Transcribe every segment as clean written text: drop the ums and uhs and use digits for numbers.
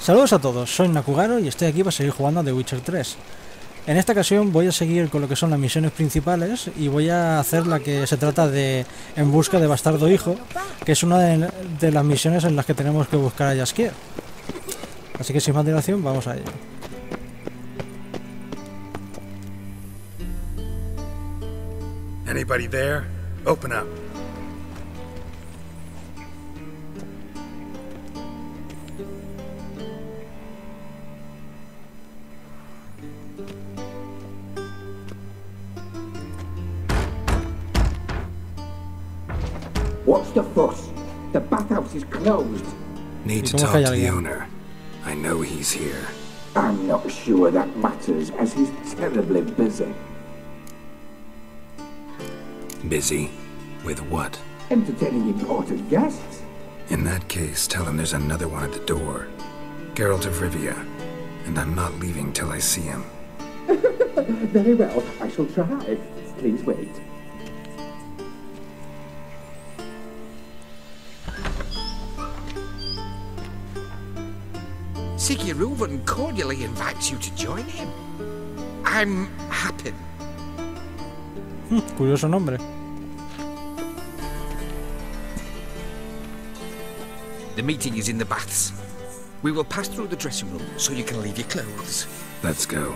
Saludos a todos, soy Nakugaro y estoy aquí para seguir jugando a The Witcher 3. En esta ocasión voy a seguir con lo que son las misiones principales y voy a hacer la que se trata de En busca de Bastardo Hijo, que es una de las misiones en las que tenemos que buscar a Jaskier. Así que sin más dilación, vamos a ello. Anybody there? Open up. What's the fuss? The bathhouse is closed. Need to talk to the owner. I know he's here. I'm not sure that matters, as he's terribly busy. Busy? With what? Entertaining important guests. In that case, tell him there's another one at the door. Geralt of Rivia. And I'm not leaving till I see him. Very well, I shall try. Please wait. Reuven cordially invites you to join him. I'm happy. Curioso nombre. The meeting is in the baths. We will pass through the dressing room so you can leave your clothes. Let's go.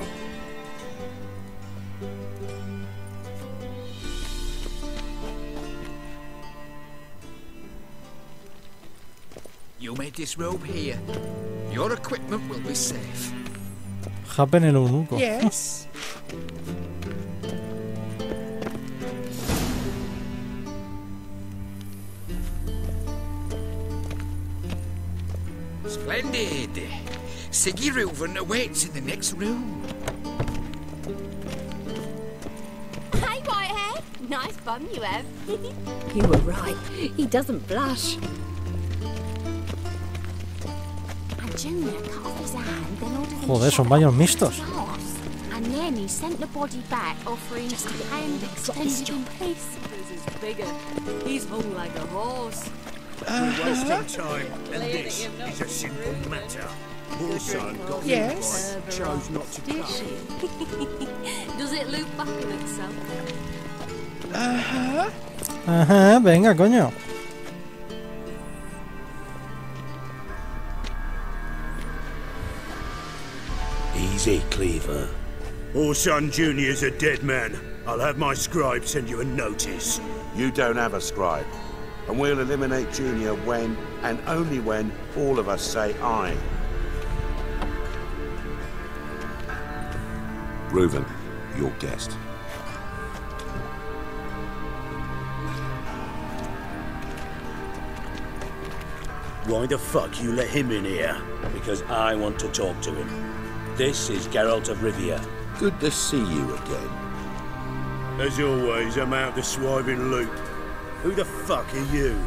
You may disrobe here. Your equipment will be safe. Happen el eunuco. Yes. Splendid. Reuven awaits in the next room. Hey, Whitehead. Nice bum you have. You were right. He doesn't blush. Junior cut off his hand, then ordered him Joder, son baños mixtos. And then he sent the body back, offering just a hand extended in peace. Is bigger. He's hung like a horse. We're wasting time, and this is a simple matter. Poor son got Yes. chose not to Did come. she? Does it loop back on itself? Ajá, venga, coño. Easy, Cleaver. Orson Jr.'s a dead man. I'll have my scribe send you a notice. You don't have a scribe. And we'll eliminate Junior when, and only when, all of us say aye. Reuven, your guest. Why the fuck you let him in here? Because I want to talk to him. This is Geralt of Rivia. Good to see you again. As always, I'm out the swiving loop. Who the fuck are you?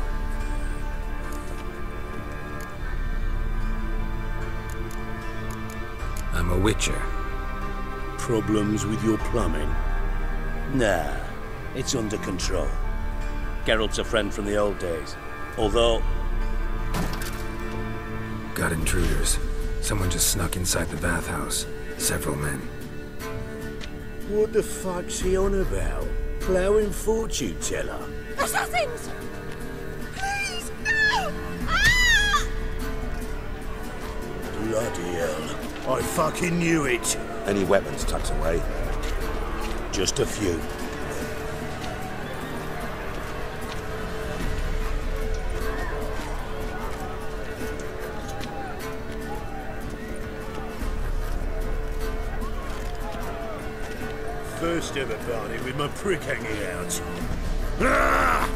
I'm a witcher. Problems with your plumbing? Nah, it's under control. Geralt's a friend from the old days. Although... Got intruders. Someone just snuck inside the bathhouse. Several men. What the fuck's he on about? Ploughing fortune teller? Assassins! Please, no! Ah! Bloody hell. I fucking knew it. Any weapons tucked away? Just a few. First ever party with my prick hanging out. Ah!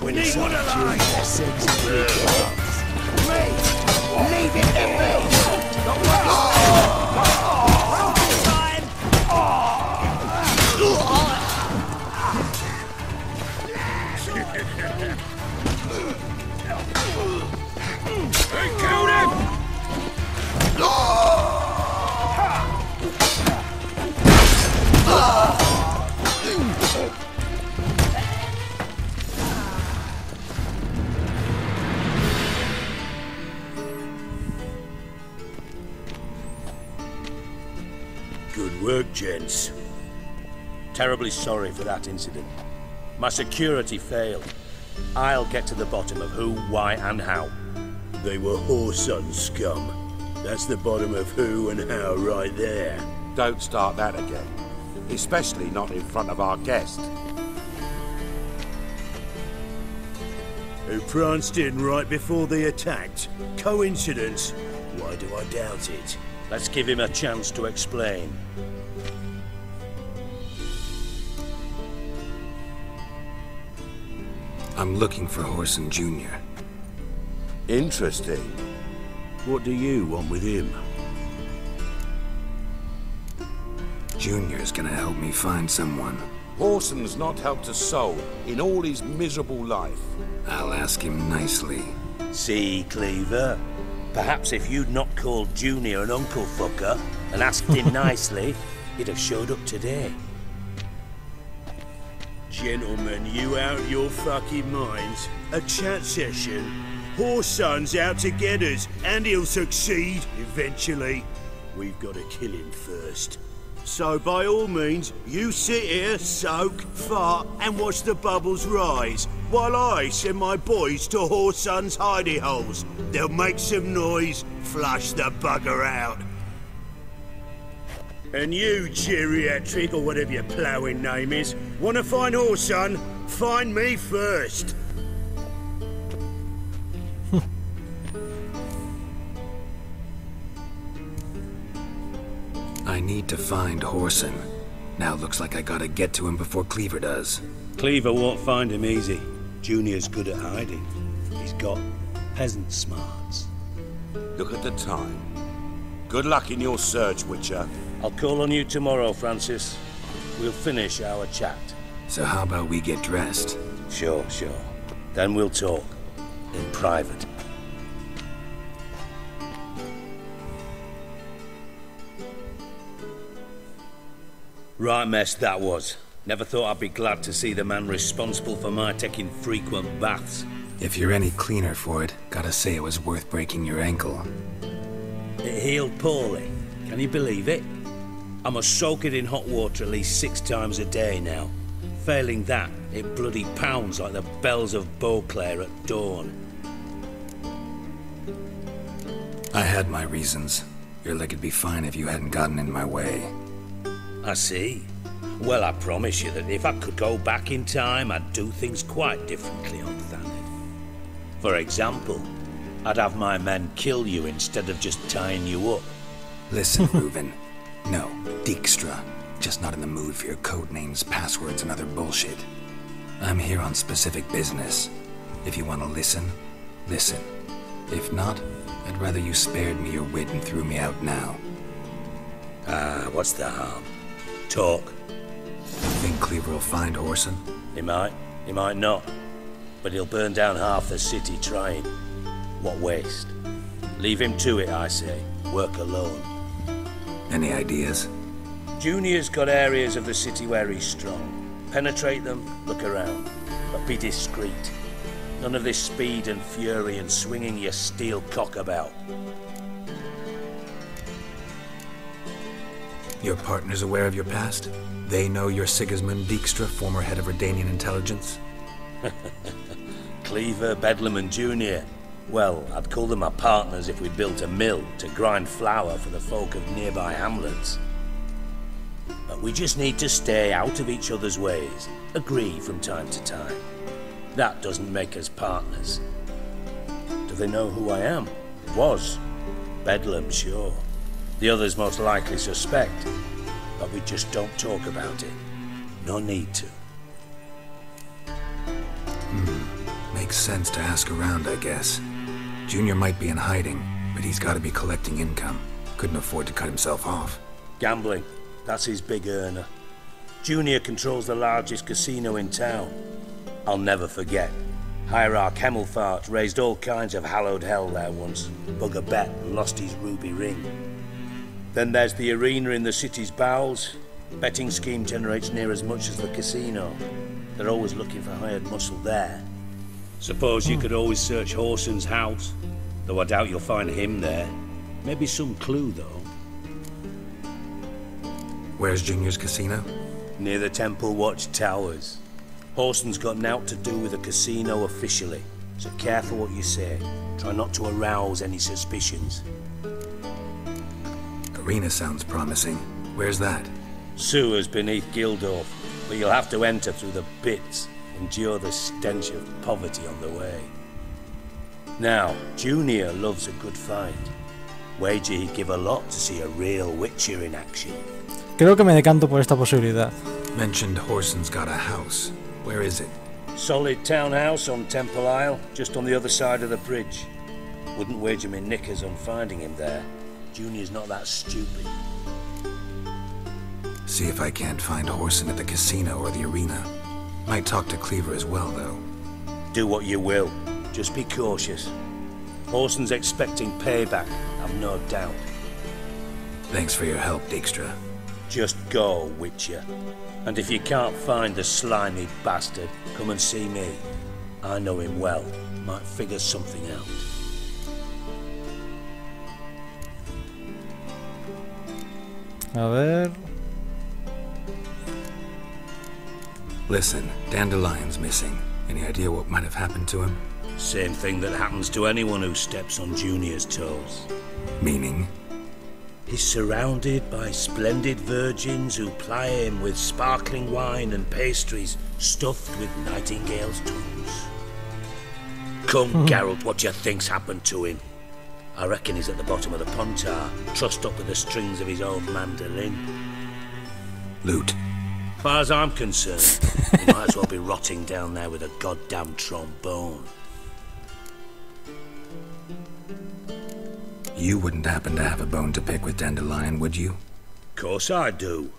We need one alive! Leave it to me! They killed him! gents. Terribly sorry for that incident. My security failed. I'll get to the bottom of who, why, and how. They were whoreson scum. That's the bottom of who and how right there. Don't start that again. Especially not in front of our guest. Who pranced in right before they attacked. Coincidence? Why do I doubt it? Let's give him a chance to explain. I'm looking for Whoreson Jr. Interesting. What do you want with him? Junior's gonna help me find someone. Whoreson's not helped a soul in all his miserable life. I'll ask him nicely. See, Cleaver? Perhaps if you'd not called Junior an uncle fucker and asked him nicely, he'd have showed up today. Gentlemen, you out of your fucking minds? A chat session? Whoreson's out to get us, and he'll succeed eventually. We've got to kill him first. So by all means, you sit here, soak, fart, and watch the bubbles rise, while I send my boys to Whoreson's hidey holes. They'll make some noise, flush the bugger out. And you, geriatric, or whatever your ploughing name is, want to find Whoreson? Find me first. I need to find Whoreson. Now looks like I gotta get to him before Cleaver does. Cleaver won't find him easy. Junior's good at hiding. He's got peasant smarts. Look at the time. Good luck in your search, Witcher. I'll call on you tomorrow, Francis. We'll finish our chat. So how about we get dressed? Sure. Then we'll talk. In private. Right mess that was. Never thought I'd be glad to see the man responsible for my taking frequent baths. If you're any cleaner for it, gotta say it was worth breaking your ankle. It healed poorly. Can you believe it? I must soak it in hot water at least 6 times a day now. Failing that, it bloody pounds like the bells of Beauclair at dawn. I had my reasons. Your leg would be fine if you hadn't gotten in my way. I see. Well, I promise you that if I could go back in time, I'd do things quite differently on Thanet. For example, I'd have my men kill you instead of just tying you up. Listen, Reuven. No, Dijkstra. Just not in the mood for your code names, passwords, and other bullshit. I'm here on specific business. If you want to listen, listen. If not, I'd rather you spared me your wit and threw me out now. What's the harm? Talk. Think Cleaver will find Whoreson? He might not. But he'll burn down half the city trying. What waste? Leave him to it, I say. Work alone. Any ideas? Junior's got areas of the city where he's strong. Penetrate them, look around. But be discreet. None of this speed and fury and swinging your steel cock about. Your partner's aware of your past? They know you're Sigismund Dijkstra, former head of Redanian intelligence? Cleaver, Bedlam and Junior. Well, I'd call them my partners if we built a mill to grind flour for the folk of nearby hamlets. But we just need to stay out of each other's ways, agree from time to time. That doesn't make us partners. Do they know who I am? Was. Bedlam, sure. The others most likely suspect, but we just don't talk about it. No need to. Makes sense to ask around, I guess. Junior might be in hiding, but he's got to be collecting income. Couldn't afford to cut himself off. Gambling. That's his big earner. Junior controls the largest casino in town. I'll never forget. Hierarch Hemmelfart raised all kinds of hallowed hell there once. Bug a bet and lost his ruby ring. Then there's the arena in the city's bowels. Betting scheme generates near as much as the casino. They're always looking for hired muscle there. Suppose you could always search Whoreson's house, though I doubt you'll find him there. Maybe some clue, though. Where's Junior's casino? Near the Temple Watch Towers. Horson's got naught to do with the casino officially, so careful what you say. Try not to arouse any suspicions. Arena sounds promising. Where's that? Sewers beneath Gildorf, but you'll have to enter through the pits, endure the stench of poverty on the way. Now, Junior loves a good fight. Wager he'd give a lot to see a real Witcher in action. Creo que me decanto por esta posibilidad. Mentioned Horson's got a house. Where is it? Solid townhouse on Temple Isle, just on the other side of the bridge. Wouldn't wager me knickers on finding him there. Junior's not that stupid. See if I can't find Horson at the casino or the arena. Might talk to Cleaver as well, though. Do what you will. Just be cautious. Horson's expecting payback, I've no doubt. Thanks for your help, Dijkstra. Just go, Witcher. And if you can't find the slimy bastard, come and see me. I know him well. Might figure something out. A ver... Listen, Dandelion's missing. Any idea what might have happened to him? Same thing that happens to anyone who steps on Junior's toes. Meaning? He's surrounded by splendid virgins who ply him with sparkling wine and pastries stuffed with nightingales' tongues. Come, Geralt, what do you think's happened to him? I reckon he's at the bottom of the Pontar, trussed up with the strings of his own mandolin. Loot. As far as I'm concerned, he might as well be rotting down there with a goddamn trombone. You wouldn't happen to have a bone to pick with Dandelion, would you? Course I do.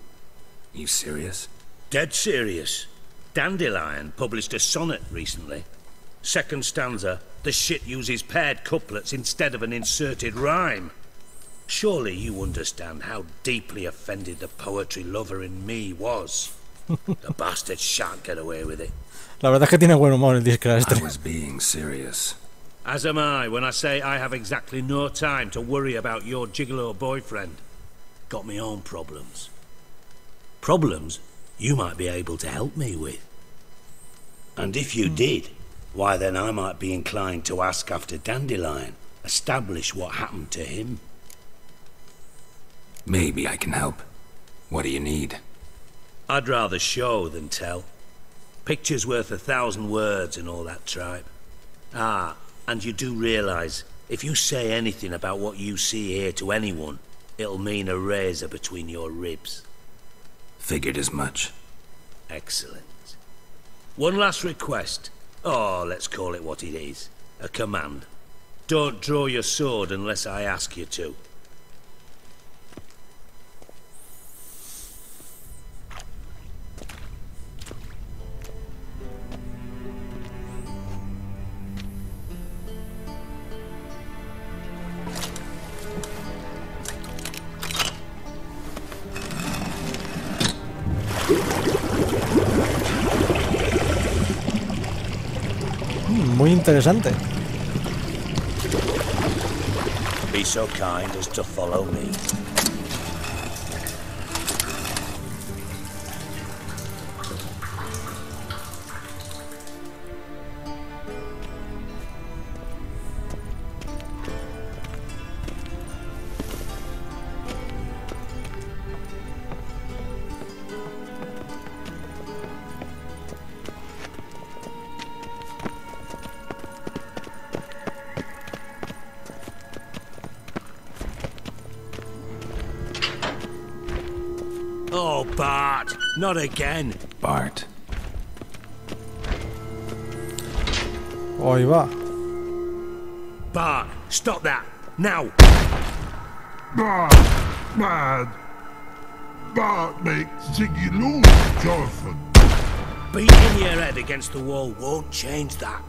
You serious? Dead serious. Dandelion published a sonnet recently. Second stanza, the shit uses paired couplets instead of an inserted rhyme. Surely you understand how deeply offended the poetry lover in me was. The bastard shan't get away with it. La verdad es que tiene buen humor el Dijkstra este. I was being serious. As am I when I say I have exactly no time to worry about your gigolo boyfriend. Got me own problems. Problems you might be able to help me with. And if you did, why then I might be inclined to ask after Dandelion, establish what happened to him. Maybe I can help. What do you need? I'd rather show than tell. Picture's worth 1,000 words and all that tripe. Ah, and you do realize, if you say anything about what you see here to anyone, it'll mean a razor between your ribs. Figured as much. Excellent. One last request. Oh, let's call it what it is. A command. Don't draw your sword unless I ask you to. Muy interesante. Be so kind as to follow me. Oh, Bart! Not again! Bart. Ahí va. Bart, stop that! Now! Bart, mad. Bart makes Ziggy lose, Jonathan. Beating your head against the wall won't change that.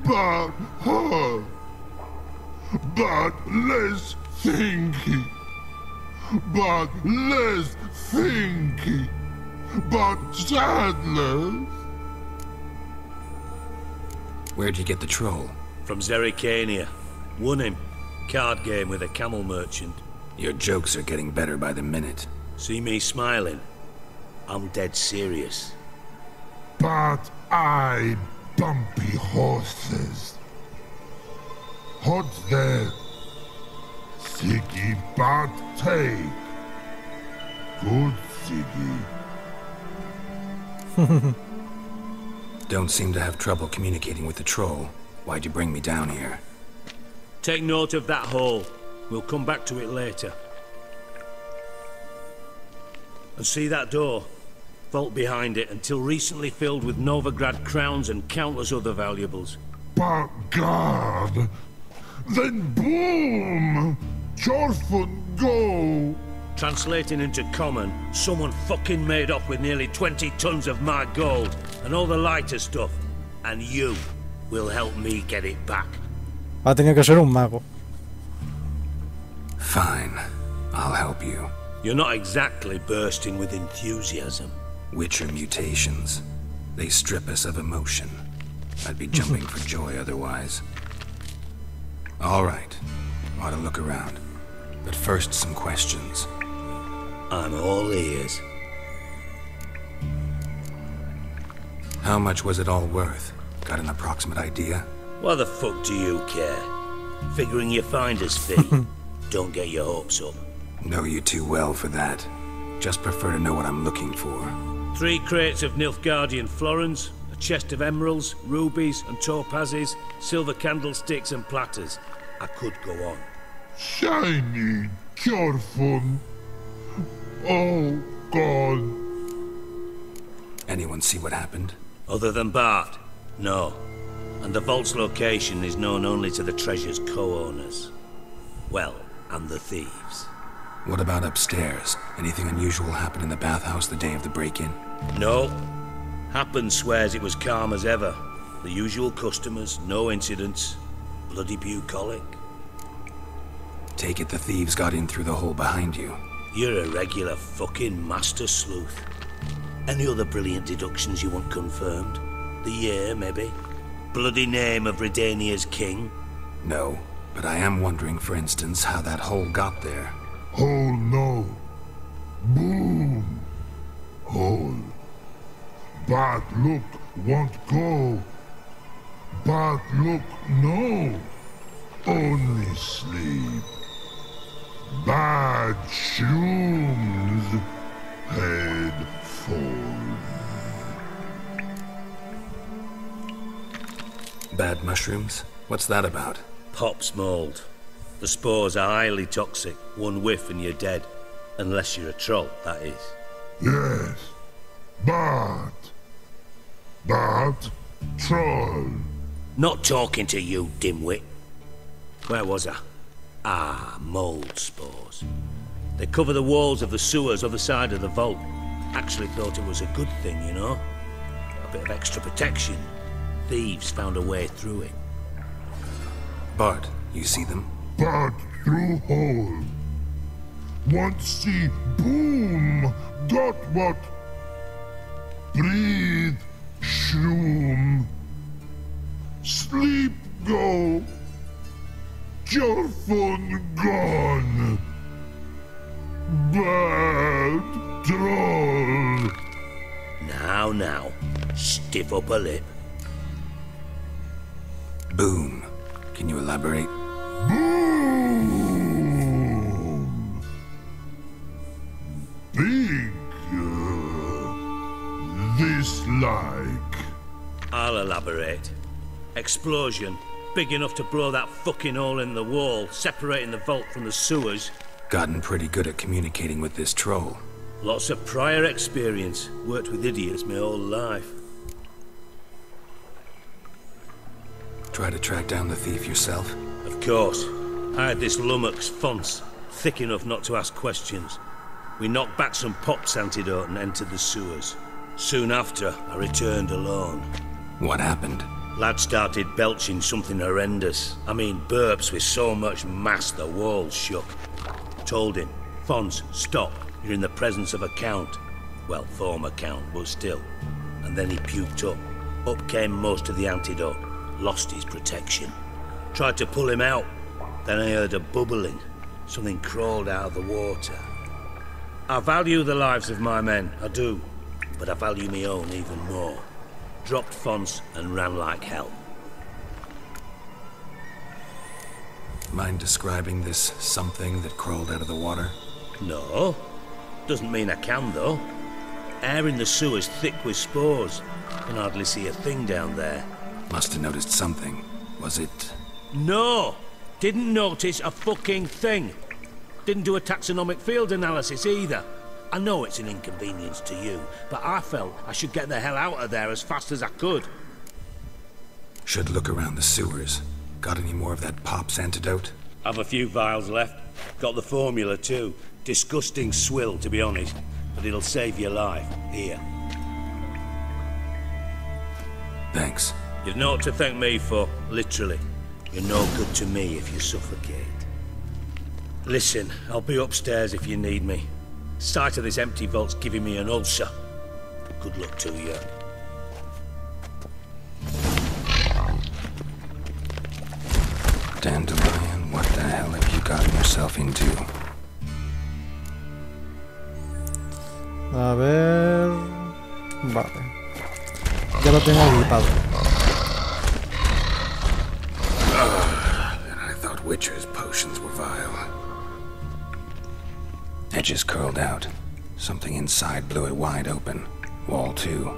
Bart, her. Bart, less thinky. Bart, less thinky. Bart, sadness. Where'd you get the troll? From Zerrikania. Won him. Card game with a camel merchant. Your jokes are getting better by the minute. See me smiling? I'm dead serious. But I bumpy horses. Hot there. Siggy but take. Good Siggy. Don't seem to have trouble communicating with the troll. Why'd you bring me down here? Take note of that hole. We'll come back to it later. And see that door? Vault behind it, until recently filled with Novigrad crowns and countless other valuables. But God! Then boom! Chorfun go! Translating into common, someone fucking made off with nearly 20 tons of my gold, and all the lighter stuff. And you will help me get it back. Va a tener que ser un mago. Fine. I'll help you. You're not exactly bursting with enthusiasm. Witcher mutations. They strip us of emotion. I'd be jumping for joy otherwise. All right. Ought to look around. But first, some questions. I'm all ears. How much was it all worth? Got an approximate idea? Why the fuck do you care? Figuring your finder's fee. Don't get your hopes up. Know you too well for that. Just prefer to know what I'm looking for. 3 crates of Nilfgaardian florins, a chest of emeralds, rubies and topazes, silver candlesticks and platters. I could go on. Shiny Chorfun. Oh, God. Anyone see what happened? Other than Bart? No. And the vault's location is known only to the treasure's co-owners. Well, and the thieves. What about upstairs? Anything unusual happen in the bathhouse the day of the break-in? No. Happen swears it was calm as ever. The usual customers, no incidents. Bloody bucolic. Take it the thieves got in through the hole behind you. You're a regular fucking master sleuth. Any other brilliant deductions you want confirmed? The year, maybe? Bloody name of Redania's king? No, but I am wondering, for instance, how that hole got there. Hole no. Boom. Hole. But look, won't go. But look, no. Only sleep. Bad shrooms. Head full. Bad mushrooms? What's that about? Pop's mold. The spores are highly toxic. One whiff and you're dead. Unless you're a troll, that is. Yes. But troll. Not talking to you, dimwit. Where was I? Ah, mold spores. They cover the walls of the sewers other side of the vault. Actually thought it was a good thing, you know? A bit of extra protection. Thieves found a way through it. Bart, you see them? But through hole. Want see boom. Got what? Breathe. Shroom. Sleep go. Chorfun gone. Bad troll. Now. Stiff up a lip. Boom. Can you elaborate? Boom. Big. This like. I'll elaborate. Explosion. Big enough to blow that fucking hole in the wall, separating the vault from the sewers. Gotten pretty good at communicating with this troll. Lots of prior experience. Worked with idiots my whole life. Try to track down the thief yourself? Of course. I had this lummox Fonce, thick enough not to ask questions. We knocked back some Pop's antidote and entered the sewers. Soon after, I returned alone. What happened? Lad started belching something horrendous. I mean, burps with so much mass the walls shook. Told him, Fonce, stop. You're in the presence of a count. Well, former count, but still. And then he puked up. Up came most of the antidote. Lost his protection. Tried to pull him out. Then I heard a bubbling. Something crawled out of the water. I value the lives of my men, I do. But I value my own even more. Dropped fonts and ran like hell. Mind describing this something that crawled out of the water? No. Doesn't mean I can, though. Air in the sewer's thick with spores. Can hardly see a thing down there. Must have noticed something. Was it... No! Didn't notice a fucking thing. Didn't do a taxonomic field analysis either. I know it's an inconvenience to you, but I felt I should get the hell out of there as fast as I could. Should look around the sewers. Got any more of that Pop's antidote? Have a few vials left. Got the formula too. Disgusting swill, to be honest. But it'll save your life. Here. Thanks. You've naught to thank me for, literally. You're no good to me if you suffocate. Listen, I'll be upstairs if you need me. Sight of this empty vault's giving me an ulcer. Good luck to you. Dandelion, what the hell have you gotten yourself into? A ver... Vale. Ya lo tengo equipado. And I thought Witcher's potions were vile. Edges curled out. Something inside blew it wide open. Wall too.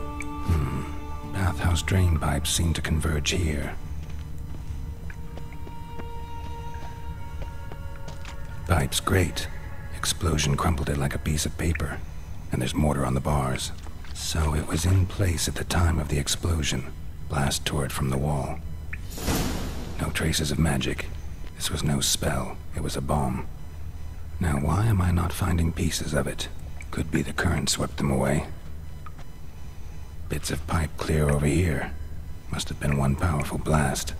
Bathhouse drain pipes seem to converge here. Pipe's great. Explosion crumpled it like a piece of paper. And there's mortar on the bars. So it was in place at the time of the explosion. Blast tore it from the wall. No traces of magic. This was no spell. It was a bomb. Now why am I not finding pieces of it? Could be the current swept them away. Bits of pipe clear over here. Must have been one powerful blast.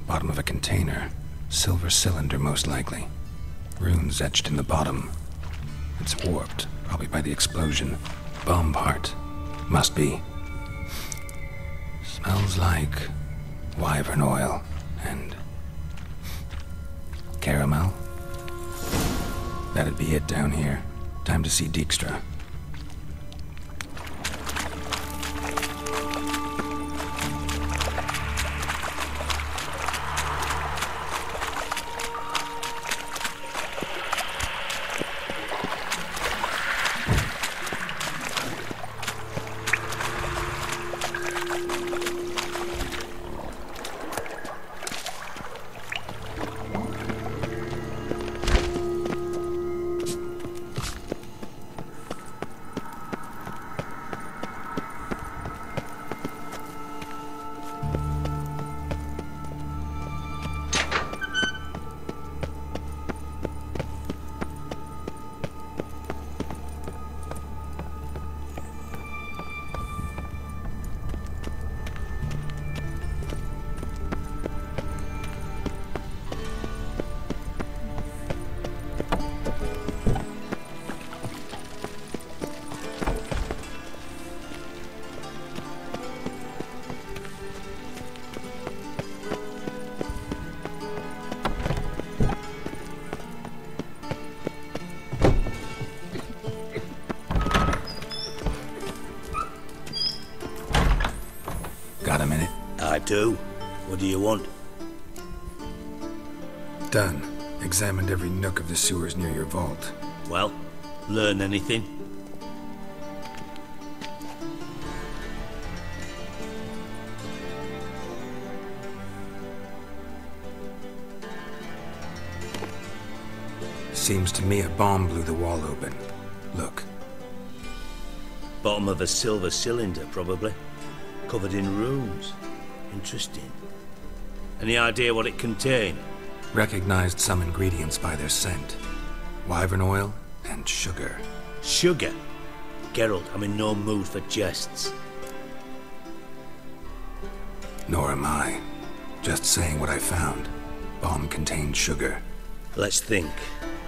Bottom of a container. Silver cylinder, most likely. Runes etched in the bottom. It's warped, probably by the explosion. Bomb part. Must be. Smells like wyvern oil and caramel. That'd be it down here. Time to see Dijkstra. do. What do you want? Done. Examined every nook of the sewers near your vault. Well, learn anything? Seems to me a bomb blew the wall open. Look. Bottom of a silver cylinder, probably. Covered in runes. Interesting. Any idea what it contained? Recognized some ingredients by their scent. Wyvern oil and sugar. Sugar? Geralt, I'm in no mood for jests. Nor am I. Just saying what I found. Bomb contained sugar. Let's think.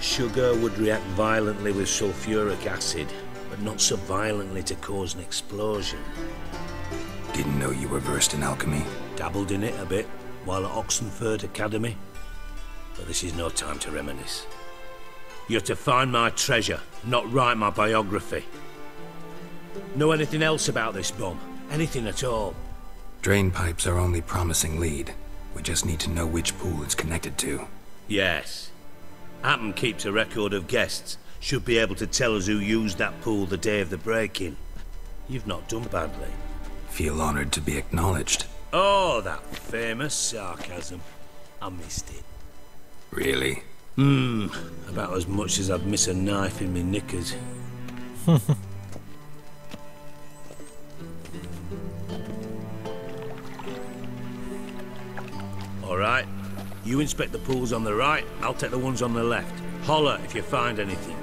Sugar would react violently with sulfuric acid, but not so violently to cause an explosion. Didn't know you were versed in alchemy. Dabbled in it a bit, while at Oxenford Academy. But this is no time to reminisce. You're to find my treasure, not write my biography. Know anything else about this bomb? Anything at all? Drain pipes are only promising lead. We just need to know which pool it's connected to. Yes. Appen keeps a record of guests. Should be able to tell us who used that pool the day of the break-in. You've not done badly. Feel honored to be acknowledged. Oh, that famous sarcasm. I missed it. Really? About as much as I'd miss a knife in me knickers. Alright. You inspect the pools on the right, I'll take the ones on the left. Holler if you find anything.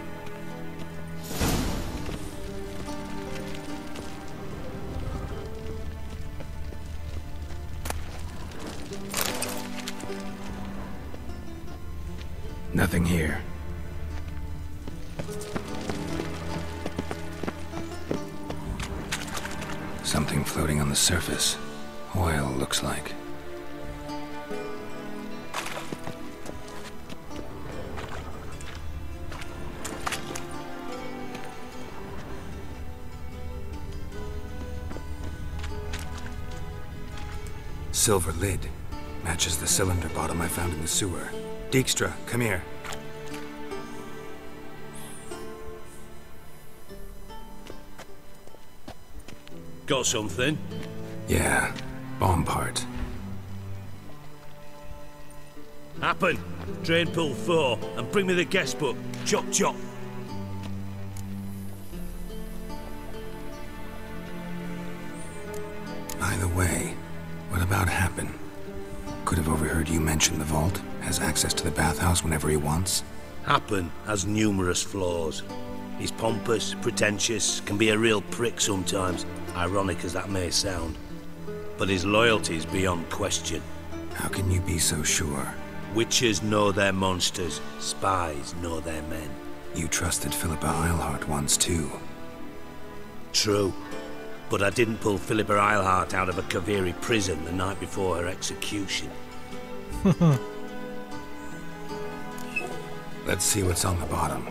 Nothing here. Something floating on the surface. Oil, looks like. Silver lid. Matches the cylinder bottom I found in the sewer. Dijkstra, come here. Got something? Yeah, bomb part. Happen. Drain pool 4, and bring me the guest book. Chop chop. By the way, what about Happen? Could have overheard you mention the vault. Has access to the bathhouse whenever he wants. Happen has numerous flaws. He's pompous, pretentious, can be a real prick sometimes, ironic as that may sound. But his loyalty is beyond question. How can you be so sure? Witches know their monsters, spies know their men. You trusted Philippa Eilhart once too. True. But I didn't pull Philippa Eilhart out of a Kaviri prison the night before her execution. Let's see what's on the bottom.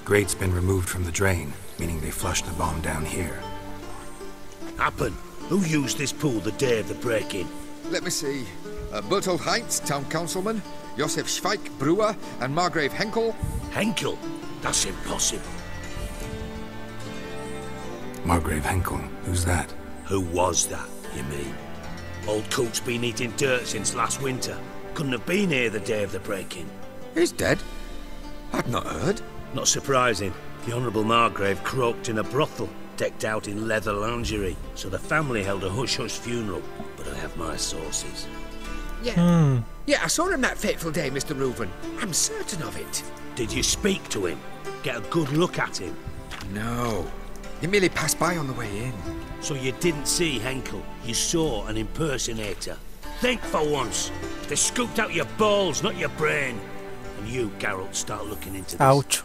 Grate's been removed from the drain, meaning they flushed the bomb down here. Happen. Who used this pool the day of the break-in? Let me see. Bertold Heinz, town councilman, Josef Schweik, brewer, and Margrave Henkel. Henkel? That's impossible. Margrave Henkel? Who's that? Who was that, you mean? Old coot's been eating dirt since last winter. Couldn't have been here the day of the break-in. He's dead? I'd not heard. Not surprising. The Honourable Margrave croaked in a brothel, decked out in leather lingerie, so the family held a hush-hush funeral, but I have my sources. Yeah, I saw him that fateful day, Mr. Reuven. I'm certain of it. Did you speak to him? Get a good look at him? No. He merely passed by on the way in. So you didn't see Henkel? You saw an impersonator? Think for once. They scooped out your balls, not your brain. And you, Geralt, start looking into this. Ouch.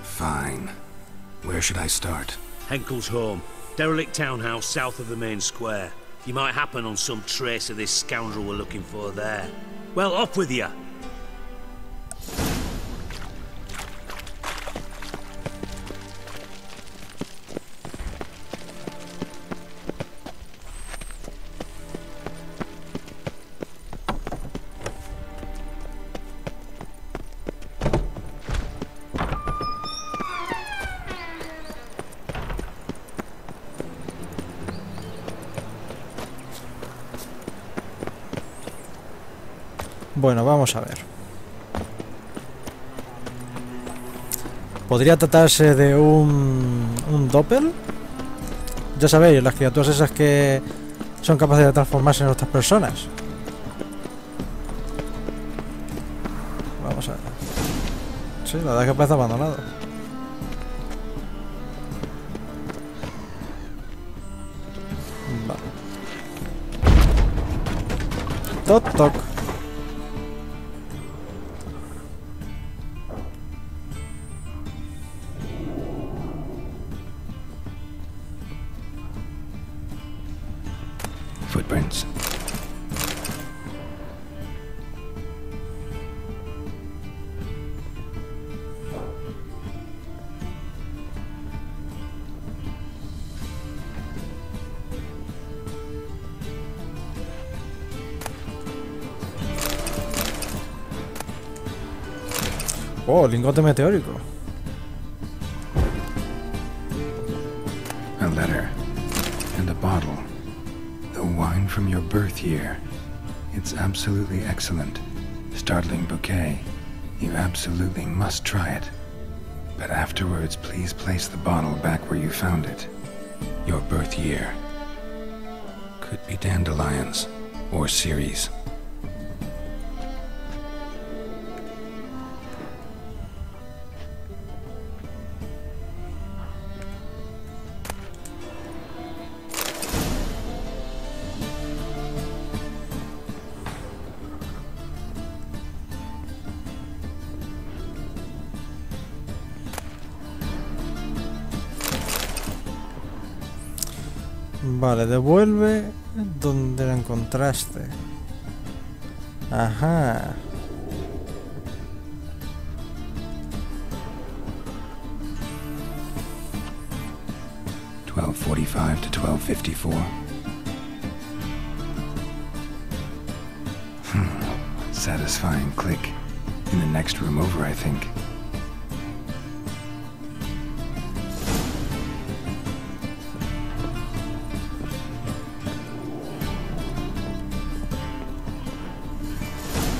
Fine. Where should I start? Henkel's home. Derelict townhouse south of the main square. You might happen on some trace of this scoundrel we're looking for there. Well, off with you! Bueno, vamos a ver. ¿Podría tratarse de un doppel? Ya sabéis, las criaturas esas que son capaces de transformarse en otras personas. Vamos a ver. Sí, la verdad es que parece abandonado. Vale. Toc, toc. Footprints. Oh, lingote meteórico. A letter. And a bottle. The wine from your birth year. It's absolutely excellent. Startling bouquet. You absolutely must try it. But afterwards, please place the bottle back where you found it. Your birth year. Could be dandelions. Or Ceres. Vale, devuelve donde la encontraste. Ajá. $12:45 to $12:54. Satisfying click. In the next room over, I think.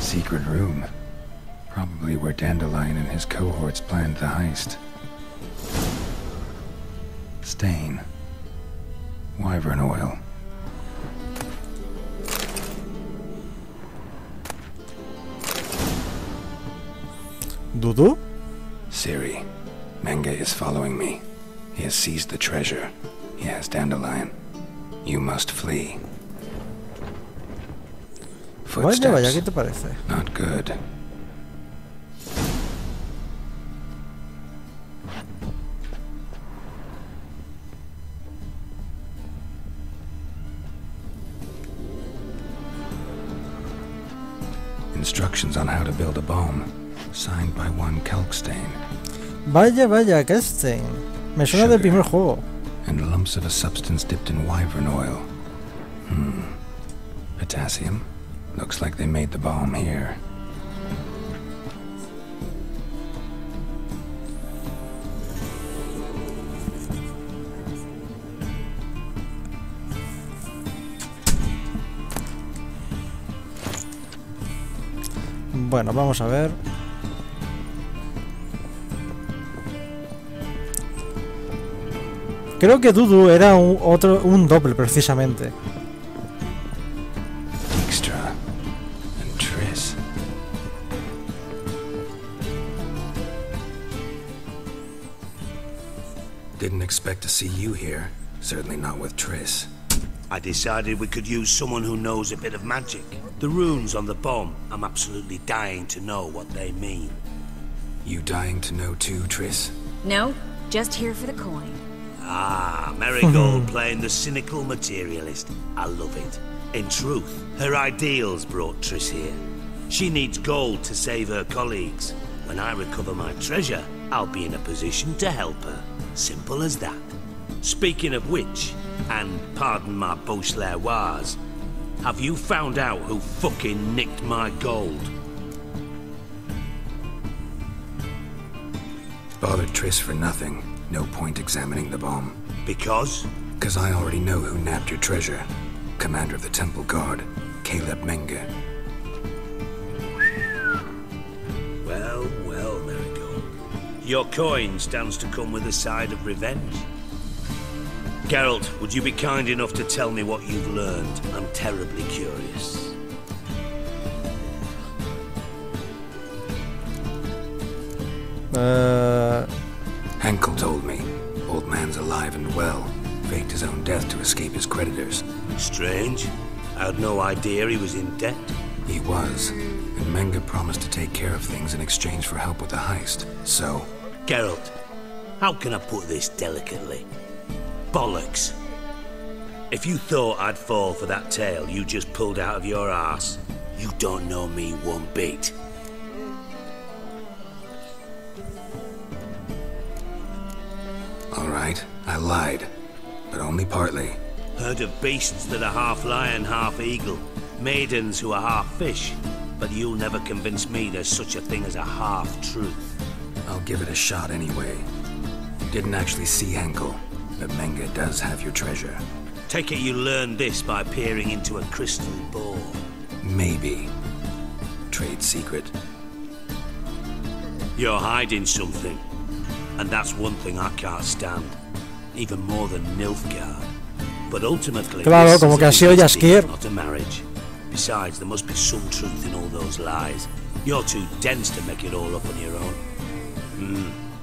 Secret room. Probably where Dandelion and his cohorts planned the heist. Stain. Wyvern oil. ¿Dudu? Siri. Menge is following me. He has seized the treasure. He has Dandelion. You must flee. Vaya, vaya, ¿qué te parece? Not good. Instructions on how to build a bomb, signed by one Kalkstain. Vaya, vaya, Kalkstain. Me suena del primer juego. And lumps of a substance dipped in wyvern oil. Potassium. Looks like they made the bomb here. Bueno, vamos a ver. Creo que Dudu era un doble, precisamente. Didn't expect to see you here. Certainly not with Triss. I decided we could use someone who knows a bit of magic. The runes on the bomb, I'm absolutely dying to know what they mean. You dying to know too, Triss? No, just here for the coin. Ah, Marigold playing the cynical materialist. I love it. In truth, her ideals brought Triss here. She needs gold to save her colleagues. When I recover my treasure, I'll be in a position to help her. Simple as that. Speaking of which, and pardon my Beauclervois, have you found out who fucking nicked my gold? Bothered Triss for nothing. No point examining the bomb. Because? Because I already know who nabbed your treasure. Commander of the Temple Guard, Caleb Menge. Your coin stands to come with a side of revenge. Geralt, would you be kind enough to tell me what you've learned? I'm terribly curious. Henkel told me. Old man's alive and well. Faked his own death to escape his creditors. Strange. I had no idea he was in debt. He was. And Menga promised to take care of things in exchange for help with the heist. So... Geralt, how can I put this delicately? Bollocks. If you thought I'd fall for that tale you just pulled out of your arse, you don't know me one bit. Alright, I lied. But only partly. Heard of beasts that are half lion, half eagle. Maidens who are half fish. But you'll never convince me there's such a thing as a half-truth. I'll give it a shot anyway. Didn't actually see Henkel, but Menga does have your treasure. Take it you learned this by peering into a crystal ball. Maybe. Trade secret. You're hiding something. And that's one thing I can't stand. Even more than Nilfgaard. But ultimately, claro, como que ha sido Jaskier. Not a marriage. Besides, there must be some truth in all those lies. You're too dense to make it all up on your own.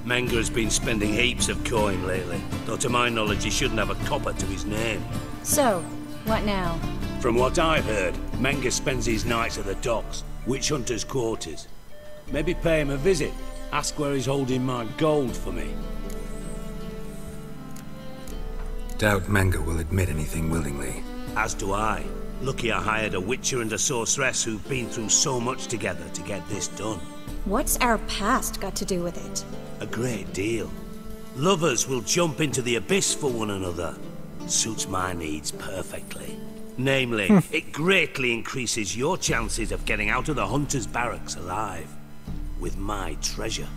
Menga has been spending heaps of coin lately, though to my knowledge he shouldn't have a copper to his name. So, what now? From what I've heard, Menga spends his nights at the docks, witch hunters' quarters. Maybe pay him a visit. Ask where he's holding my gold for me. Doubt Menga will admit anything willingly. As do I. Lucky I hired a witcher and a sorceress who've been through so much together to get this done. What's our past got to do with it? A great deal. Lovers will jump into the abyss for one another. Suits my needs perfectly. Namely, it greatly increases your chances of getting out of the hunter's barracks alive. With my treasure.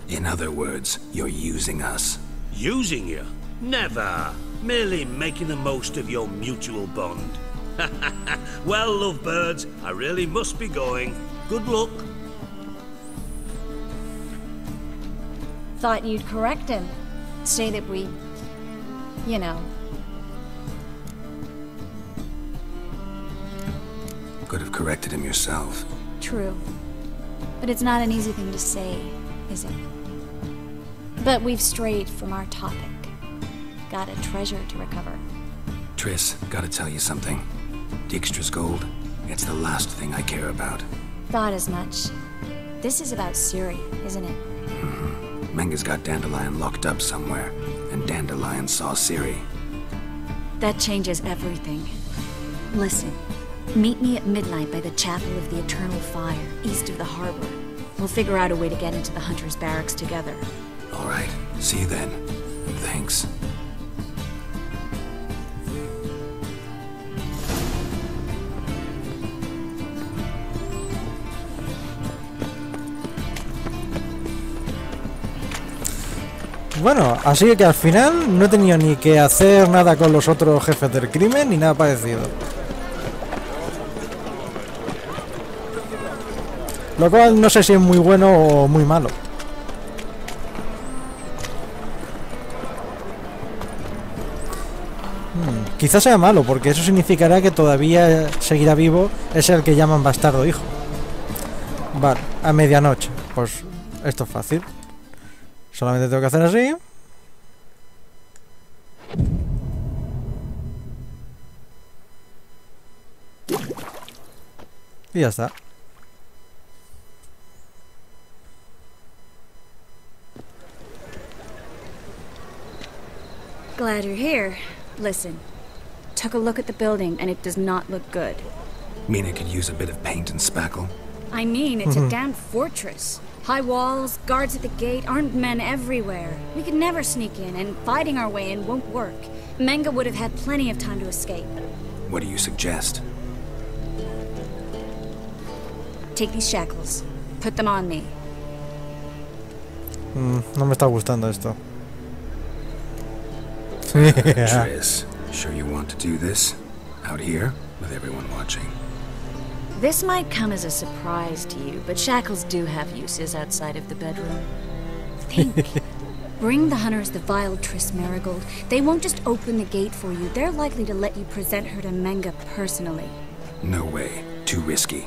In other words, you're using us. Using you? Never. Merely making the most of your mutual bond. Well, lovebirds, I really must be going. Good luck. Thought you'd correct him. Say that we... you know. Could have corrected him yourself. True. But it's not an easy thing to say, is it? But we've strayed from our topic. Got a treasure to recover. Triss, gotta tell you something. Dijkstra's gold, it's the last thing I care about. Thought as much. This is about Ciri, isn't it? Menga's got Dandelion locked up somewhere, and Dandelion saw Ciri. That changes everything. Listen, meet me at midnight by the Chapel of the Eternal Fire, east of the harbor. We'll figure out a way to get into the Hunter's Barracks together. Alright, see you then. Thanks. Bueno, así que al final no he tenido ni que hacer nada con los otros jefes del crimen ni nada parecido. Lo cual no sé si es muy bueno o muy malo. Quizás sea malo, porque eso significará que todavía seguirá vivo ese al que llaman Bastardo Hijo. Vale, a medianoche. Pues esto es fácil. Solamente tengo que hacer así. Y ya está. Glad you're here. Listen, took a look at the building and it does not look good. Mean it could use a bit of paint and spackle? I mean, it's a damn fortress. High walls, guards at the gate, armed men everywhere. We could never sneak in, and fighting our way in won't work. Menga would have had plenty of time to escape. What do you suggest? Take these shackles. Put them on me. No me está gustando esto. Triss, sure you want to do this? Out here, with everyone watching? This might come as a surprise to you, but shackles do have uses outside of the bedroom. Think. Bring the hunters the vile Triss Marigold. They won't just open the gate for you. They're likely to let you present her to Menga personally. No way. Too risky.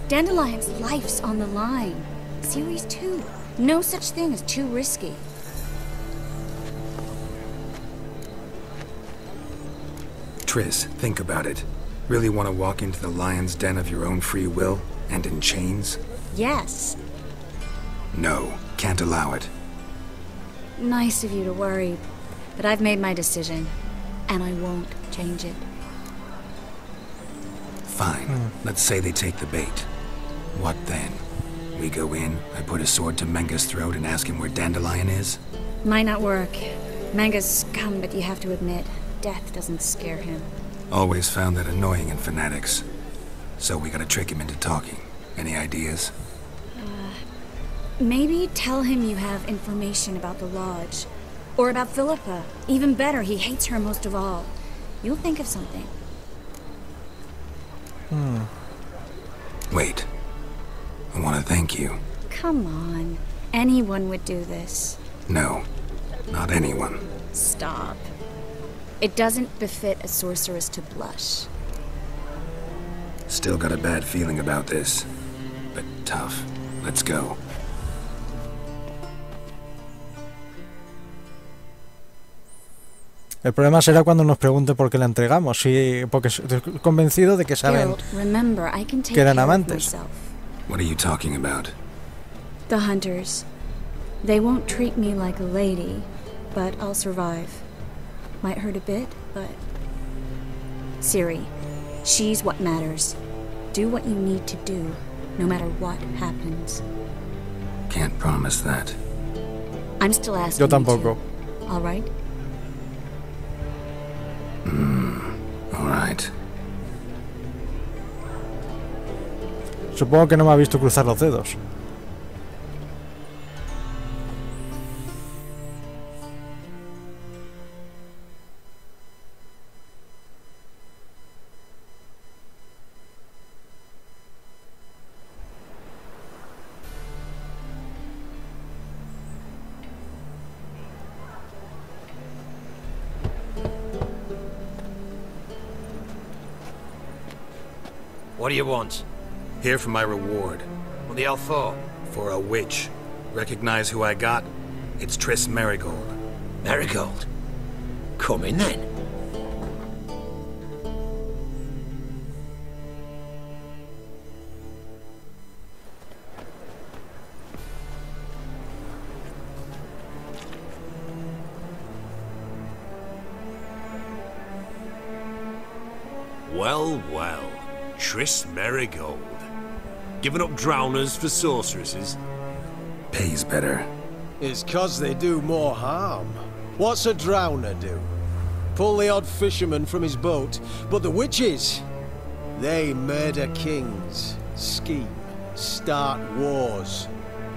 Dandelion's life's on the line. Series 2. No such thing as too risky. Triss, think about it. Really want to walk into the lion's den of your own free will, and in chains? Yes. No, can't allow it. Nice of you to worry, but I've made my decision, and I won't change it. Fine. Let's say they take the bait. What then? We go in, I put a sword to Menga's throat and ask him where Dandelion is? Might not work. Menga's scum, but you have to admit, death doesn't scare him. Always found that annoying in fanatics. So we gotta trick him into talking. Any ideas? Maybe tell him you have information about the Lodge. Or about Philippa. Even better, he hates her most of all. You'll think of something. Wait. I want to thank you. Come on. Anyone would do this. No. Not anyone. Stop. It doesn't befit a sorceress to blush. Still got a bad feeling about this. But tough. Let's go. El problema será cuando nos pregunte por qué la entregamos, porque estoy convencido de que saben que eran amantes. What are you talking about? The hunters. They won't treat me like a lady, but I'll survive. Might hurt a bit, but... Ciri, she's what matters. Do what you need to do, no matter what happens. Can't promise that. I'm still asking. Yo tampoco. You to. All right? All right. Supongo que no me ha visto cruzar los dedos. What do you want? Here for my reward. What the hell for? For a witch. Recognize who I got? It's Triss Marigold. Marigold? Come in then. Well, well. Triss Marigold. Giving up drowners for sorceresses? Pays better. It's 'cause they do more harm. What's a drowner do? Pull the odd fisherman from his boat, but the witches, they murder kings, scheme, start wars.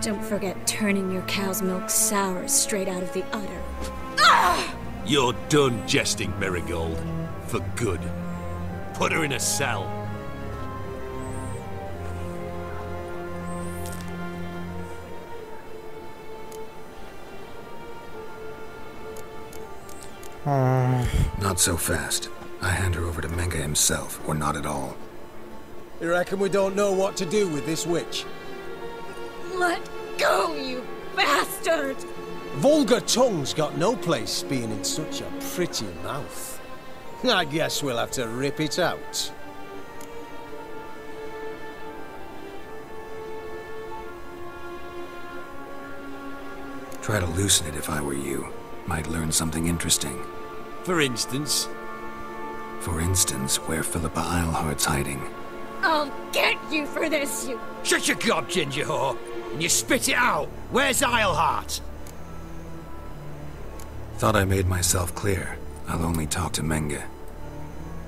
Don't forget turning your cow's milk sour straight out of the udder. Ah! You're done jesting, Marigold. For good. Put her in a cell. Not so fast. I hand her over to Menga himself, or not at all. You reckon we don't know what to do with this witch? Let go, you bastard! Vulgar tongue's got no place being in such a pretty mouth. I guess we'll have to rip it out. Try to loosen it if I were you. Might learn something interesting. For instance? For instance, where Philippa Eilhart's hiding. I'll get you for this, you... Shut your gob, ginger whore, and you spit it out. Where's Eilhart? Thought I made myself clear. I'll only talk to Menga.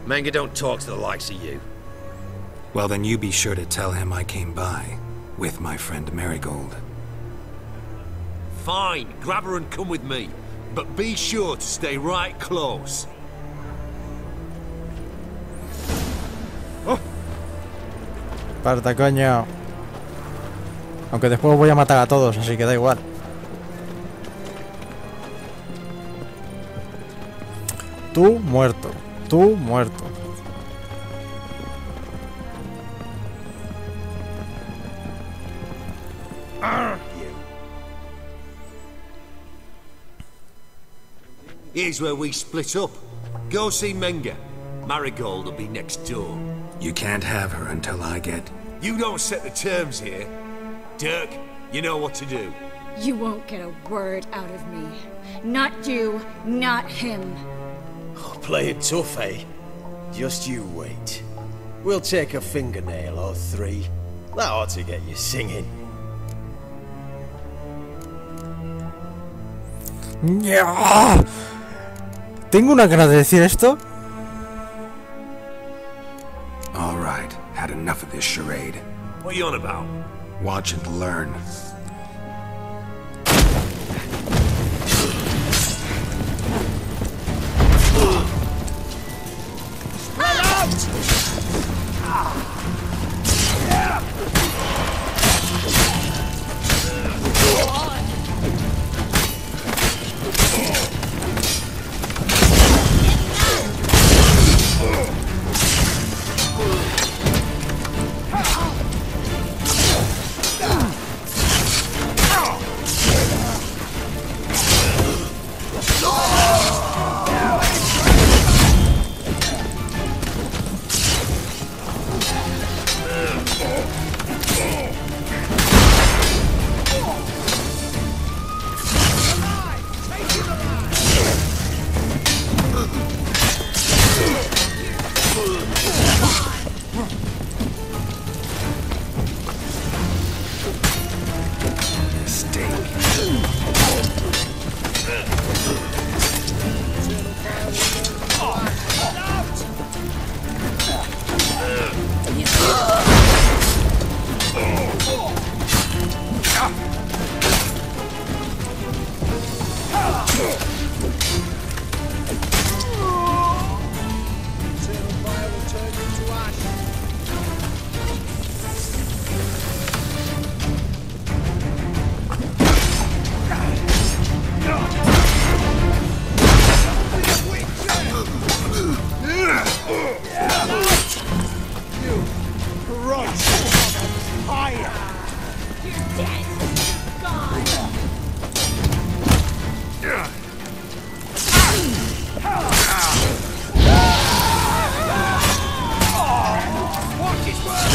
Menga don't talk to the likes of you. Well, then you be sure to tell him I came by, with my friend Marigold. Fine, grab her and come with me. But be sure to stay right close. Oh, Parta, coño. Aunque después voy a matar a todos, así que da igual. Tú muerto. Tú muerto. Here's where we split up. Go see Menga. Marigold will be next door. You can't have her until I get... You don't set the terms here. Dirk, you know what to do. You won't get a word out of me. Not you, not him. Oh, play it tough, eh? Just you wait. We'll take a fingernail or three. That ought to get you singing. ¡Ya! Tengo una ganas de decir esto. All right, had enough of this charade. What are you on about? Watch and learn. Spread out!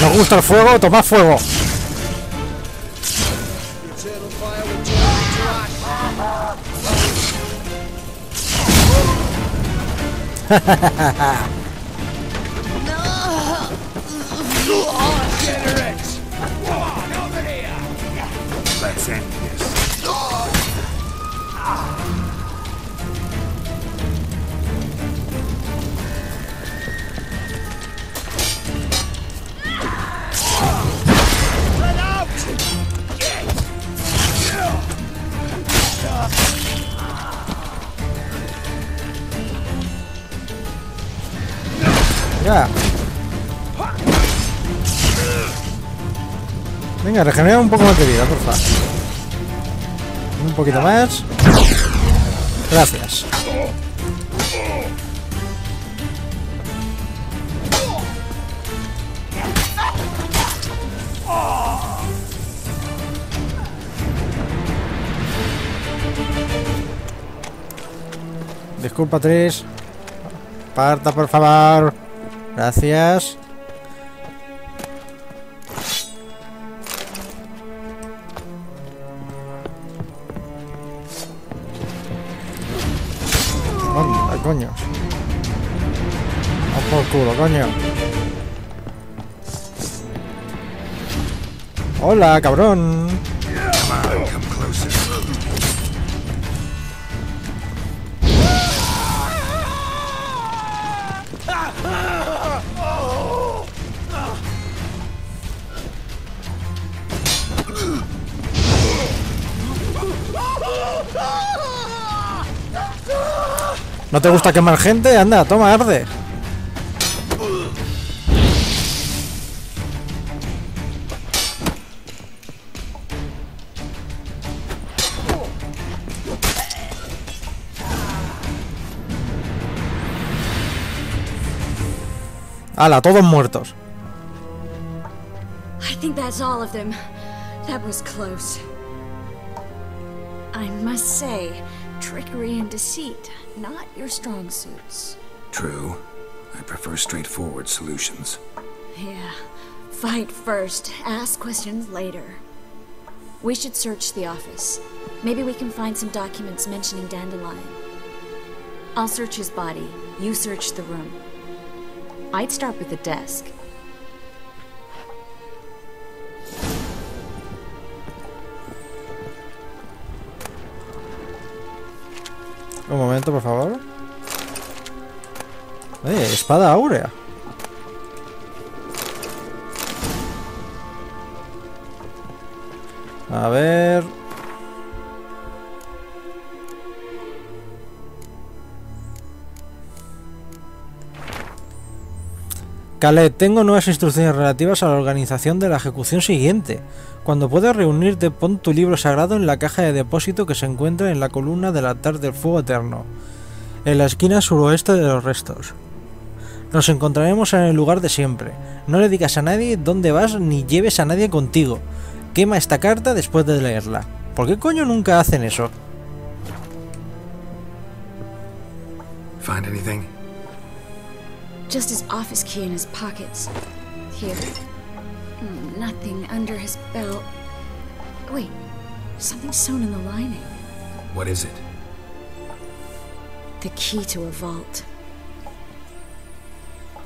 ¿Nos gusta el fuego? ¡Tomad fuego! Let's end this. Ya. Venga, regenera un poco más de vida, por favor. Un poquito más. Gracias. Disculpa, Tris. Parta, por favor. Gracias. ¡Anda, coño! ¡Vamos por culo, coño! ¡Hola, cabrón! ¿No te gusta quemar gente? Anda, toma, arde. ¡Hala! Todos muertos. I think that's all of them. That was close. I must say, trickery and deceit, not your strong suits. True. I prefer straightforward solutions. Yeah. Fight first, ask questions later. We should search the office. Maybe we can find some documents mentioning Dandelion. I'll search his body. You search the room. I'd start with the desk. Un momento, por favor. Espada áurea. A ver... Caleb, tengo nuevas instrucciones relativas a la organización de la ejecución siguiente. Cuando puedas reunirte, pon tu libro sagrado en la caja de depósito que se encuentra en la columna del altar del fuego eterno, en la esquina suroeste de los restos. Nos encontraremos en el lugar de siempre. No le digas a nadie dónde vas ni lleves a nadie contigo. Quema esta carta después de leerla. ¿Por qué coño nunca hacen eso? Find anything? Just his office key in his pockets. Here. Nothing under his belt. Wait, something sewn in the lining. What is it? The key to a vault.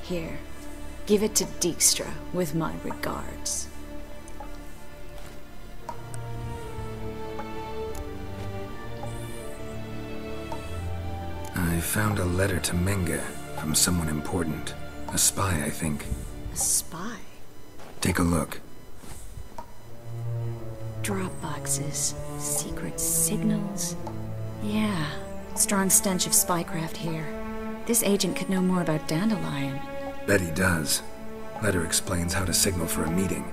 Here. Give it to Dijkstra with my regards. I found a letter to Menge from someone important. A spy, I think. A spy? Take a look. Drop boxes, secret signals. Yeah, strong stench of spycraft here. This agent could know more about Dandelion. Bet he does. Letter explains how to signal for a meeting.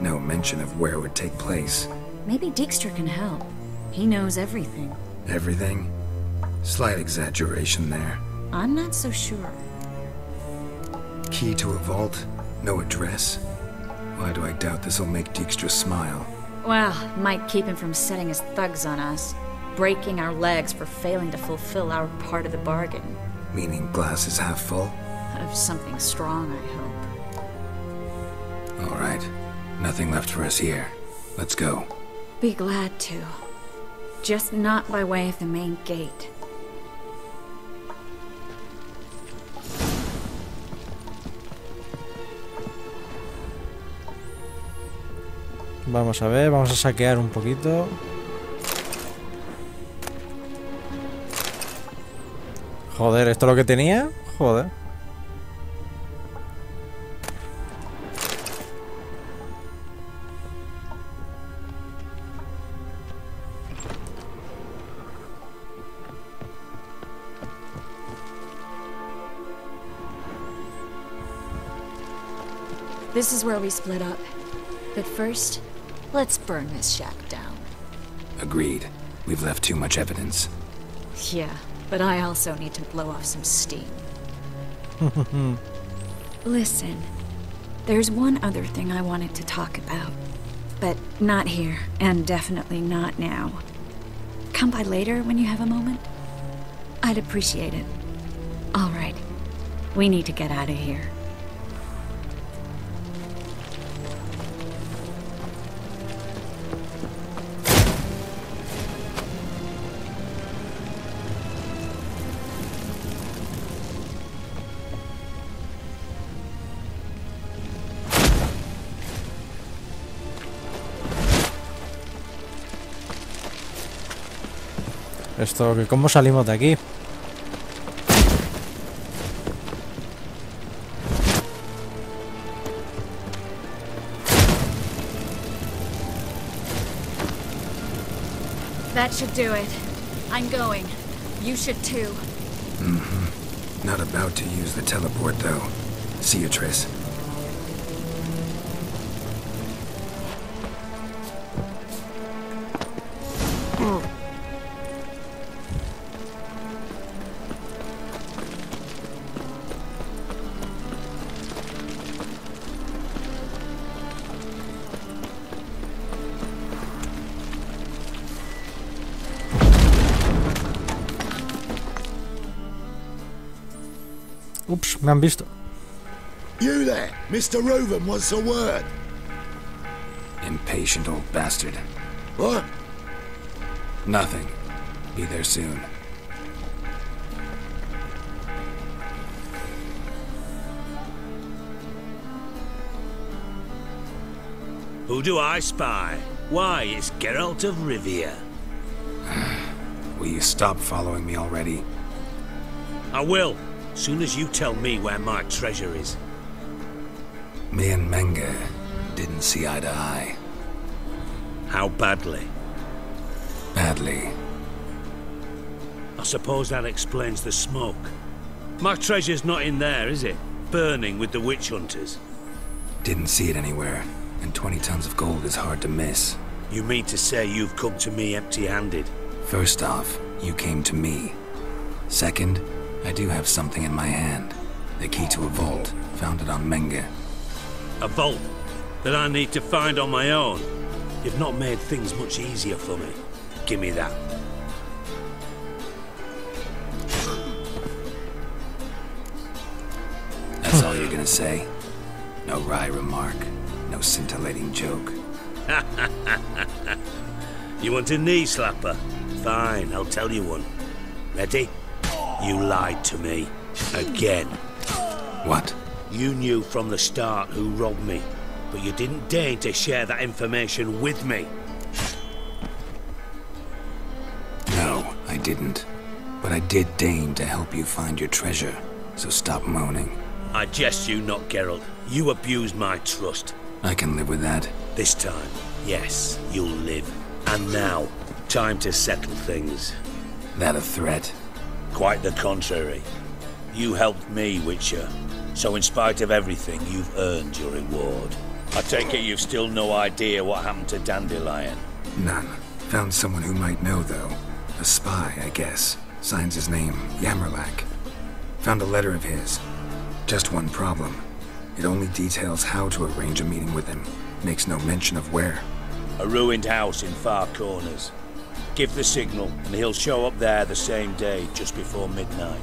No mention of where it would take place. Maybe Dijkstra can help. He knows everything. Everything? Slight exaggeration there. I'm not so sure. Key to a vault? No address? Why do I doubt this'll make Dijkstra smile? Well, might keep him from setting his thugs on us. Breaking our legs for failing to fulfill our part of the bargain. Meaning glass is half full? Of something strong, I hope. All right. Nothing left for us here. Let's go. Be glad to. Just not by way of the main gate. Vamos a ver, vamos a saquear un poquito. Joder, ¿esto es lo que tenía? Joder. This is where we split up. But first, let's burn this shack down. Agreed. We've left too much evidence. Yeah, but I also need to blow off some steam. Listen, there's one other thing I wanted to talk about. But not here, and definitely not now. Come by later when you have a moment? I'd appreciate it. All right. We need to get out of here. Esto, ¿cómo salimos de aquí? That should do it. I'm going. You should too. Not about to use the teleport, though. See you, Triss. Ups, me han visto. You there, Mr. Reuven wants a word. Impatient old bastard. What? Nothing. Be there soon. Who do I spy? Why, it's Geralt of Rivia. Will you stop following me already? I will, soon as you tell me where my treasure is. Me and Menge didn't see eye to eye. How badly? Badly. I suppose that explains the smoke. My treasure's not in there, is it? Burning with the witch hunters. Didn't see it anywhere, and 20 tons of gold is hard to miss. You mean to say you've come to me empty-handed? First off, you came to me. Second, I do have something in my hand. The key to a vault, founded on Menge. A vault that I need to find on my own. You've not made things much easier for me. Give me that. That's all you're gonna say? No wry remark, no scintillating joke. You want a knee slapper? Fine, I'll tell you one. Ready? You lied to me. Again. What? You knew from the start who robbed me, but you didn't deign to share that information with me. No, I didn't. But I did deign to help you find your treasure, so stop moaning. I jest you not, Geralt. You abused my trust. I can live with that. This time, yes, you'll live. And now, time to settle things. That a threat? Quite the contrary. You helped me, Witcher. So in spite of everything, you've earned your reward. I take it you've still no idea what happened to Dandelion? None. Found someone who might know, though. A spy, I guess. Signs his name, Yammerlack. Found a letter of his. Just one problem. It only details how to arrange a meeting with him. Makes no mention of where. A ruined house in Far Corners. Give the signal, and he'll show up there the same day, just before midnight.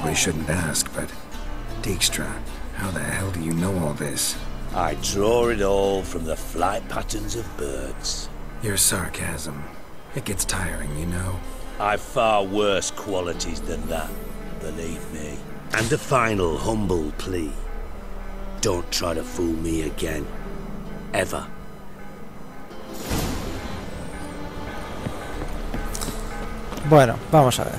We shouldn't ask, but... Dijkstra, how the hell do you know all this? I draw it all from the flight patterns of birds. Your sarcasm. It gets tiring, you know. I've far worse qualities than that, believe me. And a final humble plea. Don't try to fool me again. Ever. Bueno, vamos a ver.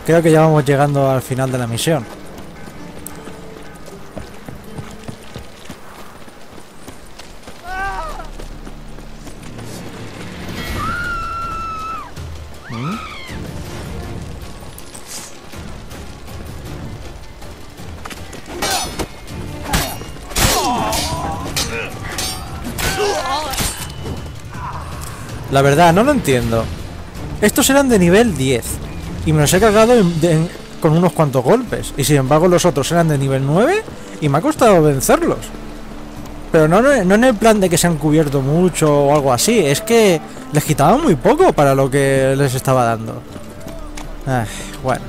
Creo que ya vamos llegando al final de la misión. La verdad, no lo entiendo. Estos eran de nivel 10 y me los he cargado con unos cuantos golpes. Y sin embargo los otros eran de nivel 9 y me ha costado vencerlos. Pero no en el plan de que se han cubierto mucho o algo así. Es que les quitaba muy poco para lo que les estaba dando. Ay, bueno.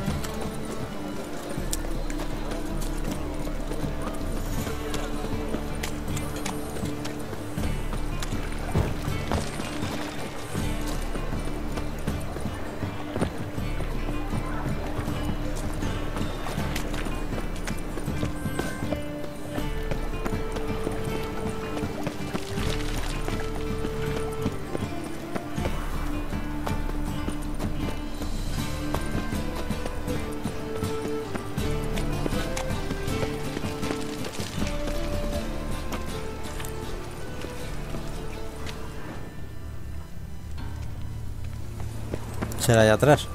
Será allá atrás.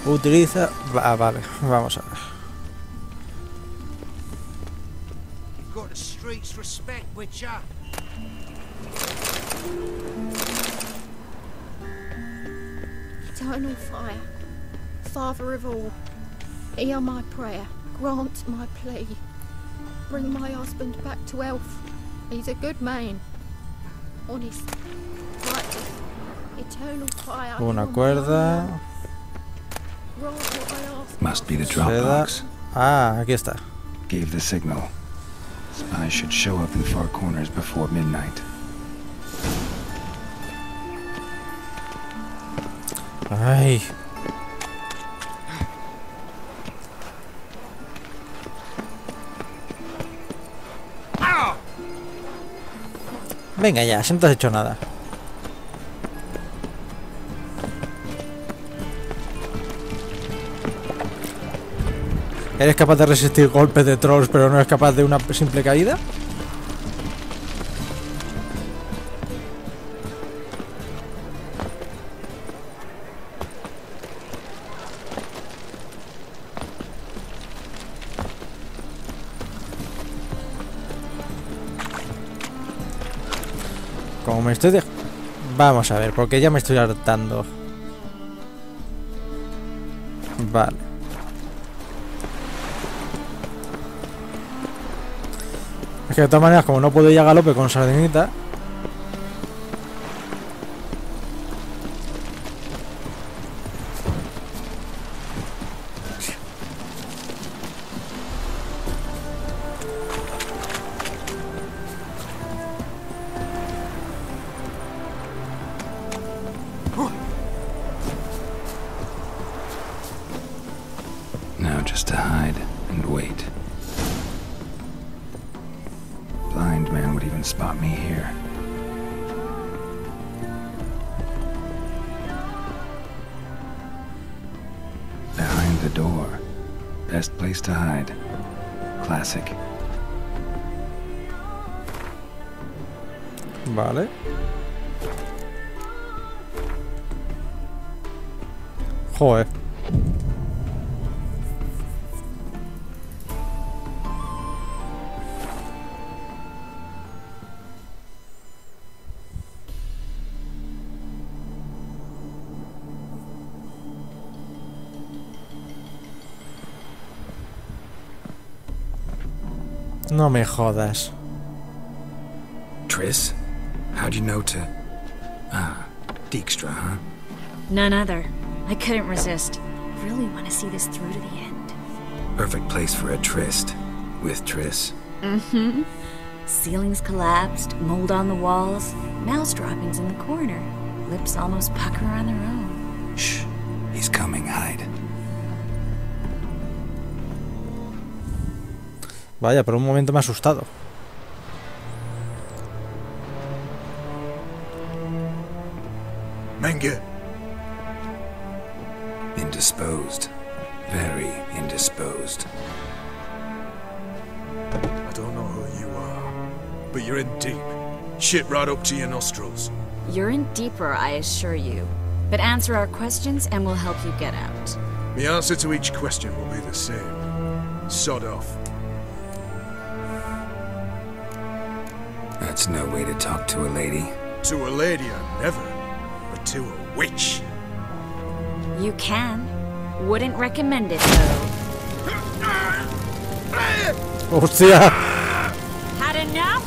Utiliza... vale, vamos a ver. Got the streets respect, Witcher. Eternal fire. Father of all. Hear my prayer. Grant my plea. Bring my husband back to health. He's a good man. Honest. Righteous. Eternal fire. Una cuerda. Must be the Dropbox. Ah, aquí está. Gave the signal. Spies should show up in far corners before midnight. Ay. Venga ya, si no te has hecho nada. ¿Eres capaz de resistir golpes de trolls pero no eres capaz de una simple caída? Como me estoy Vamos a ver, porque ya me estoy hartando. Vale. Es que de todas maneras, como no puedo ir a galope con sardinita. Now just to hide and wait. Blind man would even spot me here. Behind the door. Best place to hide. Classic. Vale. Joder. No me jodas. Triss? How'd you know to... Ah, Dijkstra, huh? None other. I couldn't resist. Really want to see this through to the end. Perfect place for a tryst. With Triss. Mm-hmm. Ceilings collapsed, mold on the walls, mouse droppings in the corner. Lips almost pucker on their own. Shh. He's coming, hide. Vaya, por un momento me ha asustado. Menge. Indisposed. Very indisposed. I don't know who you are, but you're in deep. Shit right up to your nostrils. You're in deeper, I assure you. But answer our questions and we'll help you get out. The answer to each question will be the same. Sod off. That's no way to talk to a lady. To a lady, I never. But to a witch. You can. Wouldn't recommend it, though. Hostia. Had enough?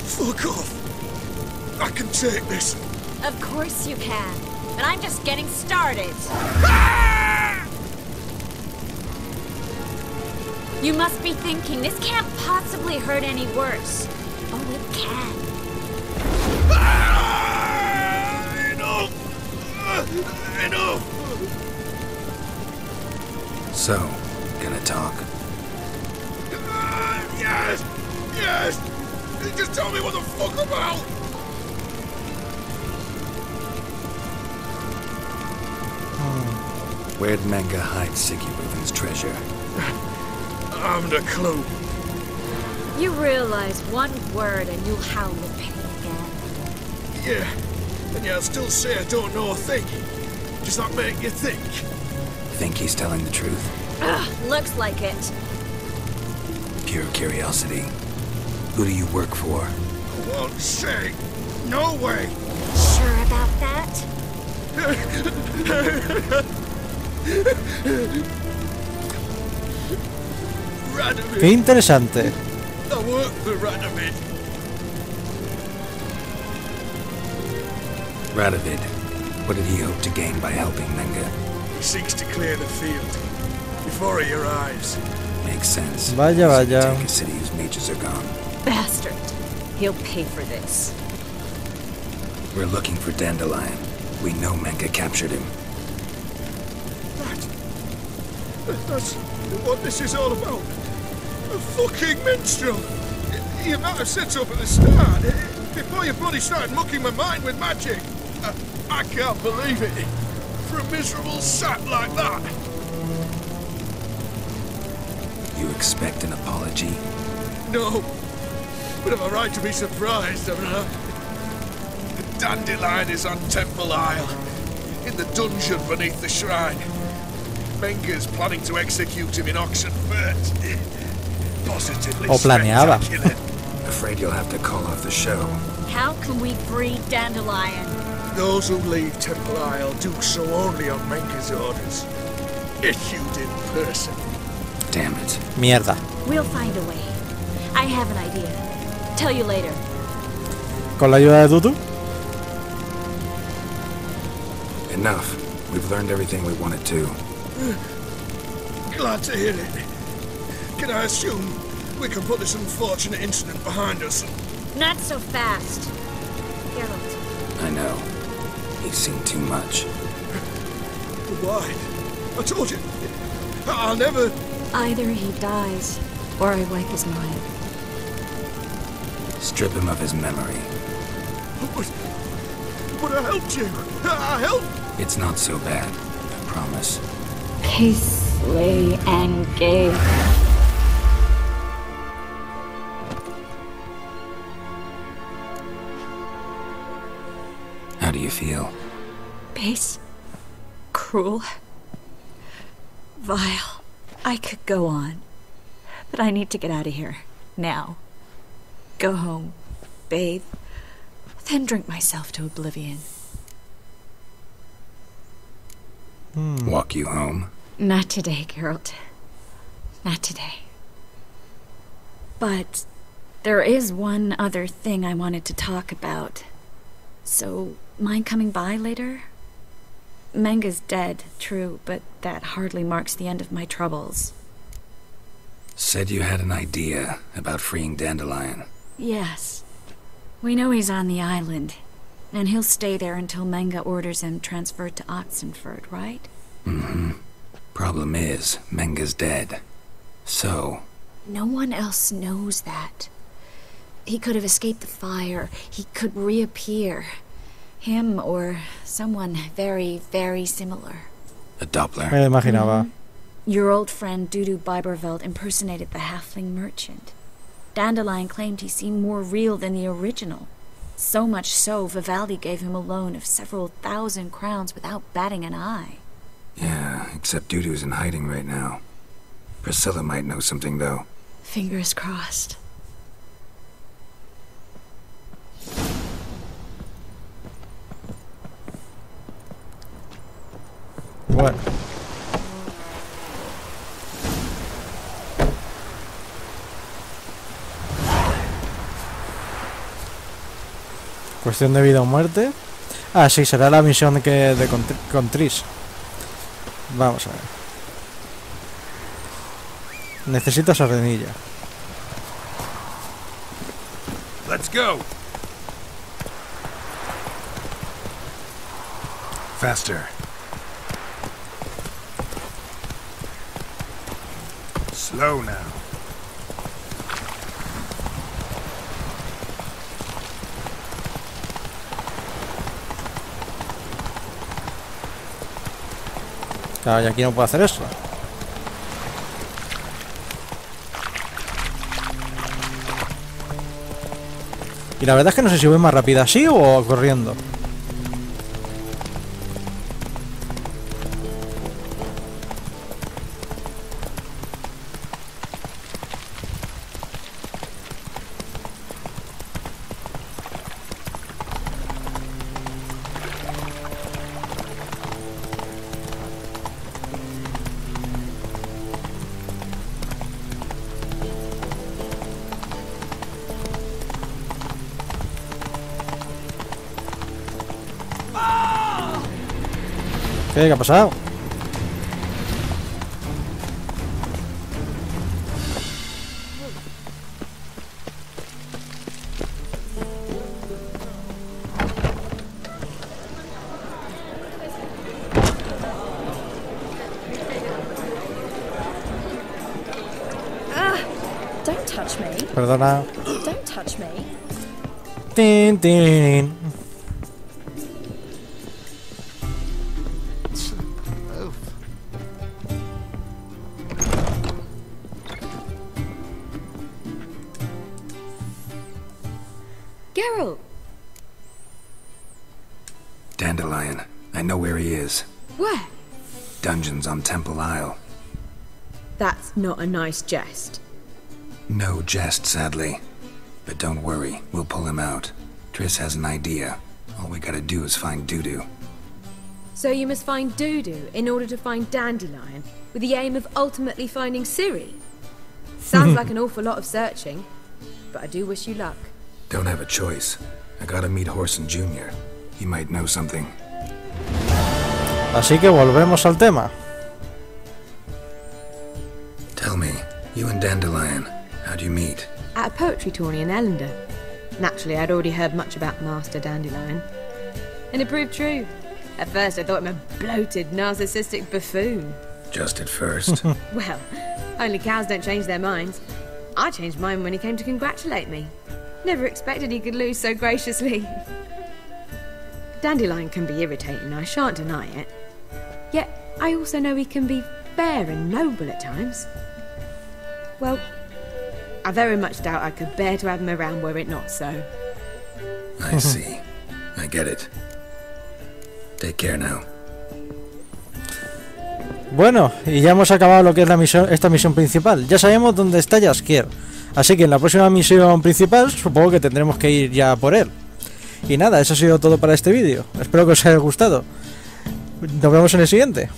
Fuck off. I can take this. Of course you can. But I'm just getting started. You must be thinking, this can't possibly hurt any worse. Oh, it can. Enough! Enough! So, gonna talk? Yes! Yes! Just tell me what the fuck about! Where'd Menge hide Siggy Reuven's treasure? I haven't a clue. You realize one word and you'll howl in pain again. Yeah, and yet I'll still say I don't know a thing. Does that make you think? Think he's telling the truth? Ugh, looks like it. Pure curiosity. Who do you work for? I won't say. No way. Sure about that? Qué interesante. I work for Radovid. Radovid, what did he hope to gain by helping Menge? He seeks to clear the field before he arrives. Makes sense. Vaya, vaya. Take a city whose mages are gone. Bastard. He'll pay for this. We're looking for Dandelion. We know Menge captured him. That's what this is all about. A fucking minstrel. You might have said so at the start, before you bloody started mucking my mind with magic. I can't believe it. For a miserable sap like that. You expect an apology? No. But am I right to be surprised, haven't I? The Dandelion is on Temple Isle, in the dungeon beneath the shrine. Menge's planning to execute him in Oxenfurt. Positively planeaba. spectacular. Afraid you'll have to call off the show. How can we free Dandelion? Those who leave Temple Isle do so only on Menge's orders. Issued in person. Damn it. Mierda. We'll find a way. I have an idea. Tell you later. ¿Con la ayuda de Tutu? Enough. We've learned everything we wanted to. Glad to hear it. Can I assume we can put this unfortunate incident behind us? Not so fast. Geralt. I know. He's seen too much. Why? I told you. I'll never... Either he dies, or I wipe his mind. Strip him of his memory. But I helped you. I helped. It's not so bad. I promise. Kiss, lay, and gay. How do you feel? Base. Cruel. Vile. I could go on. But I need to get out of here. Now. Go home. Bathe. Then drink myself to oblivion. Walk you home? Not today, Geralt. Not today. But there is one other thing I wanted to talk about. So, mind coming by later? Menge's dead, true, but that hardly marks the end of my troubles. Said you had an idea about freeing Dandelion. Yes. We know he's on the island, and he'll stay there until Menge orders him transferred to Oxenfurt, right? Mm-hmm. Problem is, Menge's dead. So... No one else knows that. He could have escaped the fire. He could reappear. Him or someone very, very similar. A Doppler. Me lo imaginaba. Your old friend Dudu Biberveld impersonated the halfling merchant. Dandelion claimed he seemed more real than the original. So much so, Vivaldi gave him a loan of several thousand crowns without batting an eye. Yeah, except Dudu's in hiding right now. Priscilla might know something, though. Fingers crossed. What? Cuestión de vida o muerte. Ah, sí, será la misión con Tris. Vamos a ver. Necesito sardinilla. Let's go. Faster. Slow now. Claro, y aquí no puedo hacer eso. Y la verdad es que no sé si voy más rápido así o corriendo. ¿Qué ha pasado? Don't touch me. Perdona. Don't touch me. Tin, tin. Geralt! Dandelion. I know where he is. Where? Dungeons on Temple Isle. That's not a nice jest. No jest, sadly. But don't worry, we'll pull him out. Triss has an idea. All we gotta do is find Dudu. So you must find Dudu in order to find Dandelion, with the aim of ultimately finding Ciri? Sounds like an awful lot of searching, but I do wish you luck. Don't have a choice. I gotta meet Horson Jr. He might know something. Así que volvemos al tema. Tell me, you and Dandelion, how'd you meet? At a poetry tourney in Ellender. Naturally, I'd already heard much about Master Dandelion. And it proved true. At first, I thought him a bloated, narcissistic buffoon. Just at first. Well, only cows don't change their minds. I changed mine when he came to congratulate me. Never expected he could lose so graciously. Dandelion can be irritating, I shan't deny it. Yet, I also know he can be fair and noble at times. Well, I very much doubt I could bear to have him around were it not so. I see. I get it. Take care now. Bueno, y ya hemos acabado lo que es la misión, esta misión principal. Ya sabemos dónde está Jaskier. Así que en la próxima misión principal supongo que tendremos que ir ya por él. Y nada, eso ha sido todo para este vídeo. Espero que os haya gustado. Nos vemos en el siguiente.